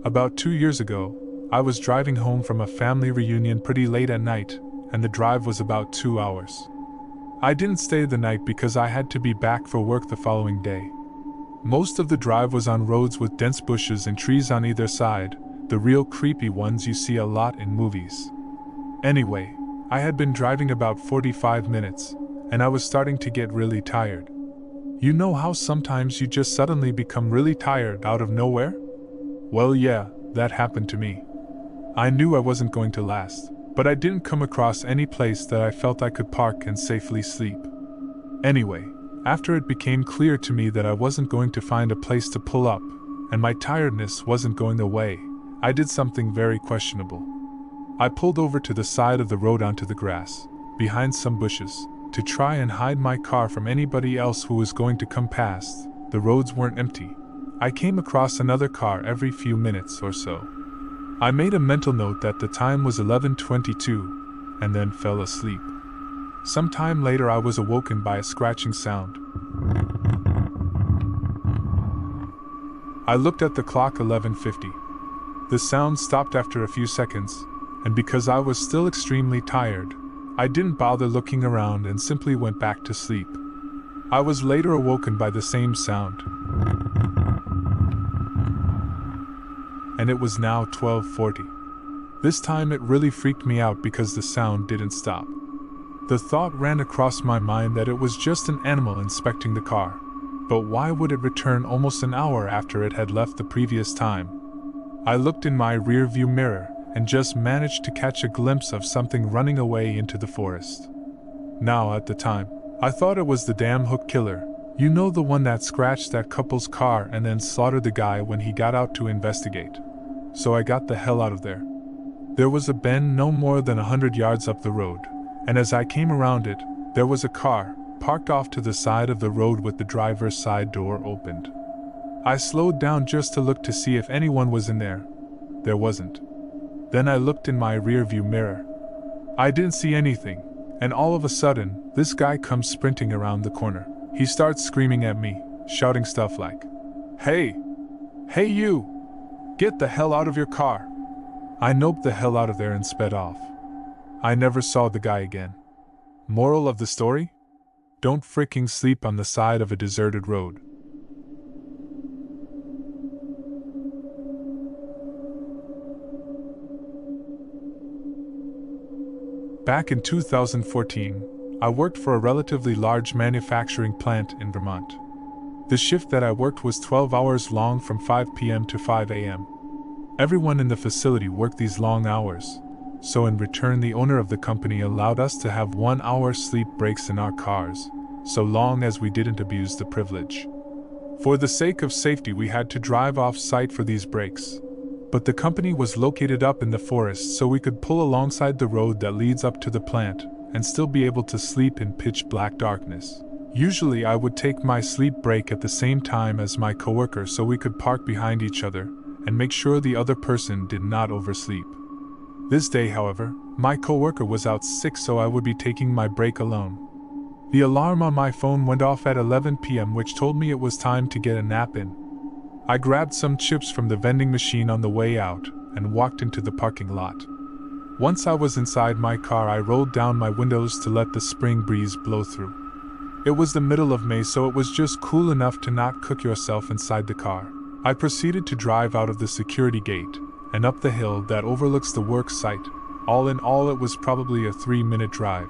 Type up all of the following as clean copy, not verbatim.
About 2 years ago, I was driving home from a family reunion pretty late at night, and the drive was about 2 hours. I didn't stay the night because I had to be back for work the following day. Most of the drive was on roads with dense bushes and trees on either side, the real creepy ones you see a lot in movies. Anyway, I had been driving about 45 minutes, and I was starting to get really tired. You know how sometimes you just suddenly become really tired out of nowhere? Well, yeah, that happened to me. I knew I wasn't going to last, but I didn't come across any place that I felt I could park and safely sleep. Anyway, after it became clear to me that I wasn't going to find a place to pull up, and my tiredness wasn't going away, I did something very questionable. I pulled over to the side of the road onto the grass, behind some bushes, to try and hide my car from anybody else who was going to come past. The roads weren't empty. I came across another car every few minutes or so. I made a mental note that the time was 11:22, and then fell asleep. Sometime later I was awoken by a scratching sound. I looked at the clock. 11:50. The sound stopped after a few seconds, and because I was still extremely tired, I didn't bother looking around and simply went back to sleep. I was later awoken by the same sound, and it was now 12:40. This time it really freaked me out because the sound didn't stop. The thought ran across my mind that it was just an animal inspecting the car, but why would it return almost an hour after it had left the previous time? I looked in my rear-view mirror and just managed to catch a glimpse of something running away into the forest. Now, at the time, I thought it was the damn hook killer. You know, the one that scratched that couple's car and then slaughtered the guy when he got out to investigate. So I got the hell out of there. There was a bend no more than 100 yards up the road, and as I came around it, there was a car, parked off to the side of the road with the driver's side door opened. I slowed down just to look to see if anyone was in there. There wasn't. Then I looked in my rearview mirror. I didn't see anything, and all of a sudden, this guy comes sprinting around the corner. He starts screaming at me, shouting stuff like, "Hey! Hey you! Get the hell out of your car!" I noped the hell out of there and sped off. I never saw the guy again. Moral of the story? Don't freaking sleep on the side of a deserted road. Back in 2014, I worked for a relatively large manufacturing plant in Vermont. The shift that I worked was 12 hours long from 5 p.m. to 5 a.m. Everyone in the facility worked these long hours, so in return the owner of the company allowed us to have 1-hour sleep breaks in our cars, so long as we didn't abuse the privilege. For the sake of safety we had to drive off-site for these breaks. But the company was located up in the forest, so we could pull alongside the road that leads up to the plant and still be able to sleep in pitch black darkness. Usually I would take my sleep break at the same time as my coworker so we could park behind each other and make sure the other person did not oversleep. This day, however, my coworker was out sick, so I would be taking my break alone. The alarm on my phone went off at 11 p.m., which told me it was time to get a nap in. I grabbed some chips from the vending machine on the way out and walked into the parking lot. Once I was inside my car, I rolled down my windows to let the spring breeze blow through. It was the middle of May, so it was just cool enough to not cook yourself inside the car. I proceeded to drive out of the security gate and up the hill that overlooks the work site. All in all, it was probably a 3-minute drive.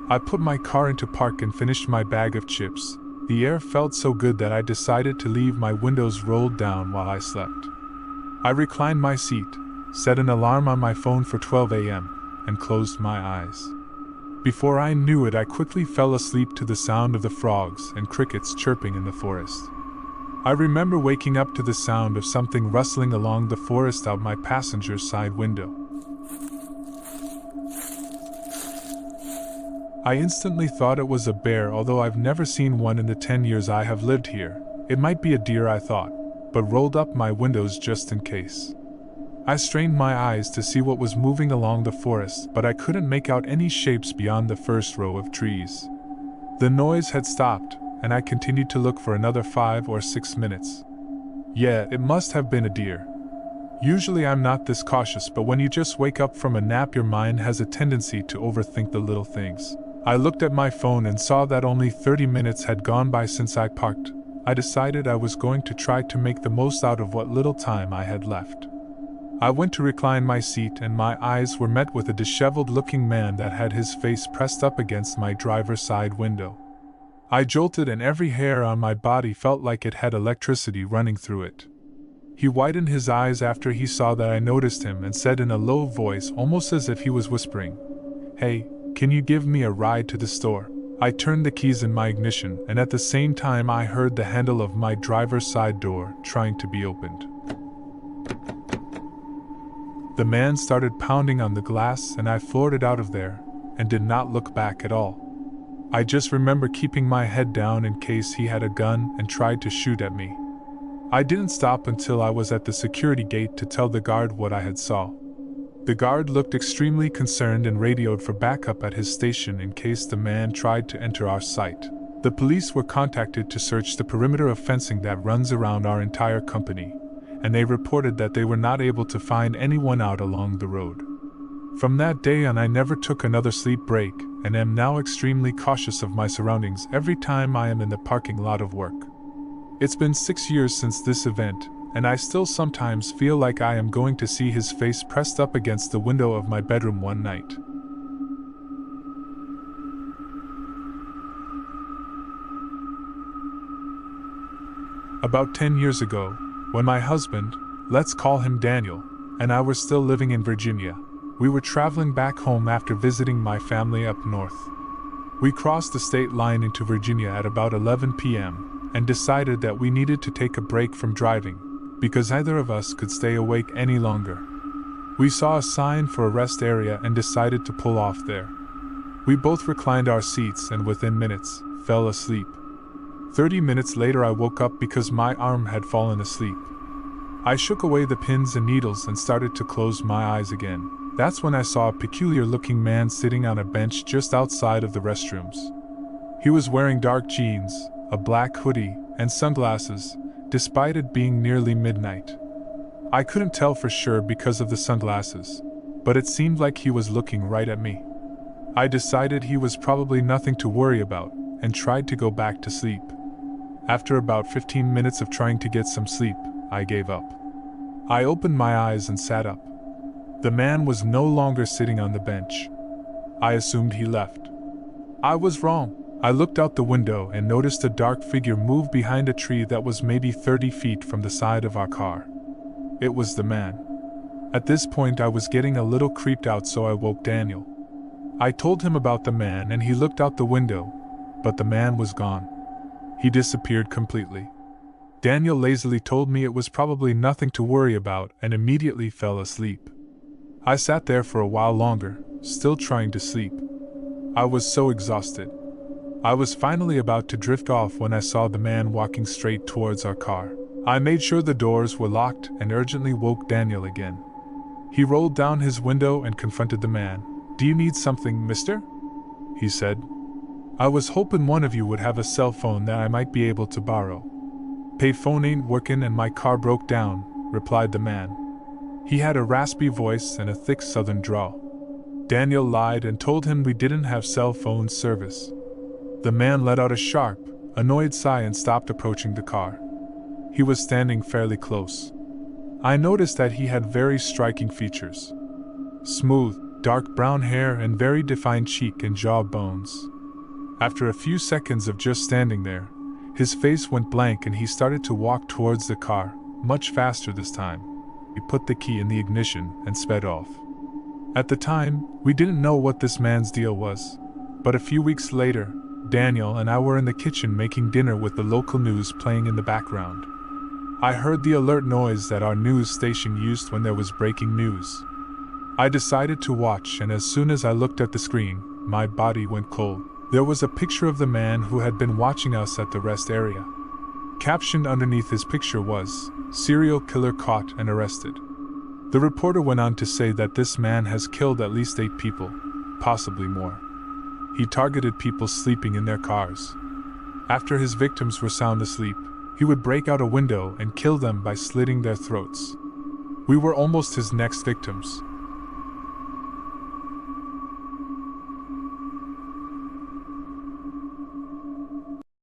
I put my car into park and finished my bag of chips. The air felt so good that I decided to leave my windows rolled down while I slept. I reclined my seat, set an alarm on my phone for 12 a.m., and closed my eyes. Before I knew it, I quickly fell asleep to the sound of the frogs and crickets chirping in the forest. I remember waking up to the sound of something rustling along the forest out my passenger's side window. I instantly thought it was a bear, although I've never seen one in the 10 years I have lived here. It might be a deer, I thought, but rolled up my windows just in case. I strained my eyes to see what was moving along the forest, but I couldn't make out any shapes beyond the first row of trees. The noise had stopped, and I continued to look for another 5 or 6 minutes. Yeah, it must have been a deer. Usually I'm not this cautious, but when you just wake up from a nap, your mind has a tendency to overthink the little things. I looked at my phone and saw that only 30 minutes had gone by since I parked. I decided I was going to try to make the most out of what little time I had left. I went to recline my seat and my eyes were met with a disheveled-looking man that had his face pressed up against my driver's side window. I jolted and every hair on my body felt like it had electricity running through it. He widened his eyes after he saw that I noticed him and said in a low voice, almost as if he was whispering, "Hey, can you give me a ride to the store?" I turned the keys in my ignition and at the same time I heard the handle of my driver's side door trying to be opened. The man started pounding on the glass and I floored it out of there and did not look back at all. I just remember keeping my head down in case he had a gun and tried to shoot at me. I didn't stop until I was at the security gate to tell the guard what I had saw. The guard looked extremely concerned and radioed for backup at his station in case the man tried to enter our site. The police were contacted to search the perimeter of fencing that runs around our entire company, and they reported that they were not able to find anyone out along the road. From that day on I never took another sleep break and am now extremely cautious of my surroundings every time I am in the parking lot of work. It's been 6 years since this event, and I still sometimes feel like I am going to see his face pressed up against the window of my bedroom one night. About 10 years ago, when my husband, let's call him Daniel, and I were still living in Virginia, we were traveling back home after visiting my family up north. We crossed the state line into Virginia at about 11 p.m. and decided that we needed to take a break from driving, because neither of us could stay awake any longer. We saw a sign for a rest area and decided to pull off there. We both reclined our seats and within minutes, fell asleep. 30 minutes later I woke up because my arm had fallen asleep. I shook away the pins and needles and started to close my eyes again. That's when I saw a peculiar-looking man sitting on a bench just outside of the restrooms. He was wearing dark jeans, a black hoodie, and sunglasses, despite it being nearly midnight. I couldn't tell for sure because of the sunglasses, but it seemed like he was looking right at me. I decided he was probably nothing to worry about, and tried to go back to sleep. After about 15 minutes of trying to get some sleep, I gave up. I opened my eyes and sat up. The man was no longer sitting on the bench. I assumed he left. I was wrong. I looked out the window and noticed a dark figure move behind a tree that was maybe 30 feet from the side of our car. It was the man. At this point I was getting a little creeped out, so I woke Daniel. I told him about the man and he looked out the window, but the man was gone. He disappeared completely. Daniel lazily told me it was probably nothing to worry about and immediately fell asleep. I sat there for a while longer, still trying to sleep. I was so exhausted. I was finally about to drift off when I saw the man walking straight towards our car. I made sure the doors were locked and urgently woke Daniel again. He rolled down his window and confronted the man. "Do you need something, mister?" he said. "I was hoping one of you would have a cell phone that I might be able to borrow." "Pay phone ain't working and my car broke down," replied the man. He had a raspy voice and a thick southern drawl. Daniel lied and told him we didn't have cell phone service. The man let out a sharp, annoyed sigh and stopped approaching the car. He was standing fairly close. I noticed that he had very striking features. Smooth, dark brown hair and very defined cheek and jaw bones. After a few seconds of just standing there, his face went blank and he started to walk towards the car, much faster this time. He put the key in the ignition and sped off. At the time, we didn't know what this man's deal was, but a few weeks later, Daniel and I were in the kitchen making dinner with the local news playing in the background. I heard the alert noise that our news station used when there was breaking news. I decided to watch, and as soon as I looked at the screen, my body went cold. There was a picture of the man who had been watching us at the rest area. Captioned underneath his picture was, "Serial killer caught and arrested." The reporter went on to say that this man has killed at least 8 people, possibly more. He targeted people sleeping in their cars. After his victims were sound asleep, he would break out a window and kill them by slitting their throats. We were almost his next victims.